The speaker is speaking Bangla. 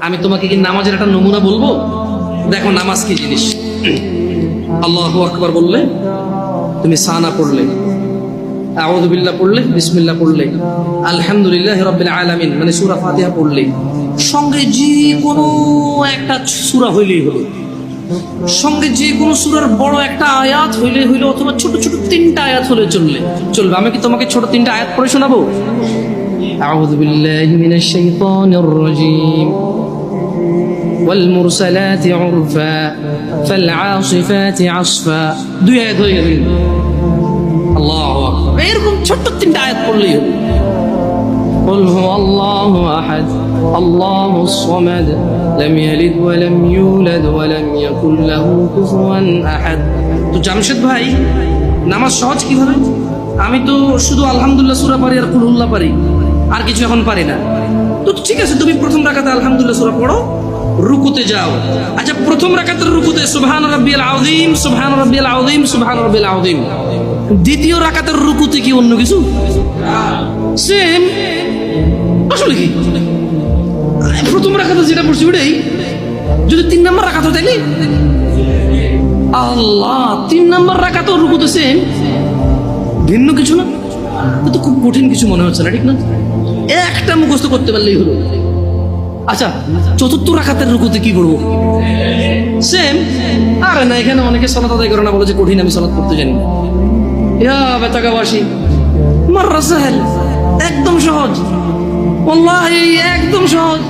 আমি তোমাকে কি নামাজের একটা নমুনা বলবো? দেখো নামাজ কি জিনিস। আল্লাহু আকবার বললে, তুমি সানা পড়লে, আউযু বিল্লাহ পড়লে, বিসমিল্লাহ পড়লে, আলহামদুলিল্লাহি রাব্বিল আলামিন মানে সূরা ফাতিহা পড়লে, সঙ্গে যে কোনো একটা সূরা হইলেই হলো, সঙ্গে যে কোনো সূরার বড় একটা আয়াত হইলে হইলো, অথবা ছোট ছোট তিনটা আয়াত হলে চলবে। আমি কি তোমাকে ছোট তিনটা আয়াত পড়ে শোনাবো? আউযু বিল্লাহি মিনাশ শাইতানির রাজীম। والمرسلات عرفا فالعاصفات عصفا। দুই আয়াত হয়ে গেল। আল্লাহু আকবার। এরকম ছোট তিনটা আয়াত পড়লেই হলো। قل هو الله أحد الله الصمد لم يلد ولم يولد ولم يكن له كفوا أحد। তো জামশেদ ভাই, নামাজ সহজ কিভাবে? আমি তো শুধু আলহামদুলিল্লাহ সূরা পারি আর কুল হুল্লাহ পারি, আর কিছু এখন পারি না। তো ঠিক আছে, তুমি প্রথম রাকাতে আলহামদুলিল্লাহ সূরা পড়ো, রুকুতে যাও। আচ্ছা, প্রথম রাকাতের রুকুতে সুবহান রাব্বিয়াল আযীম, সুবহান রাব্বিয়াল আযীম, সুবহান রাব্বিয়াল আযীম। দ্বিতীয় রাকাতের রুকুতে কি অন্য কিছু? সেম। আসলে কি প্রথম রাকাতে যেটা পড়ছি ওটাই, যদি 3 নম্বর রাকাত হয় তাইলে আল্লাহ 3 নম্বর রাকাত রুকুতে সেম, ভিন্ন কিছু না। তো খুব কঠিন কিছু মনে হচ্ছে না, ঠিক না? একটা মুখস্থ করতে পারলেই হলো। আচ্ছা, চতুর্থ রাকাতের রুকুতে কি করবো? সেম। আরে না, এখানে অনেকে সালাত আদায় করে না, বলে যে কঠিন, আমি সালাত করতে জানি। ইয়া বেতাগাবাসী, মাররা সাহেল, একদম সহজ, ওয়াল্লাহি একদম সহজ।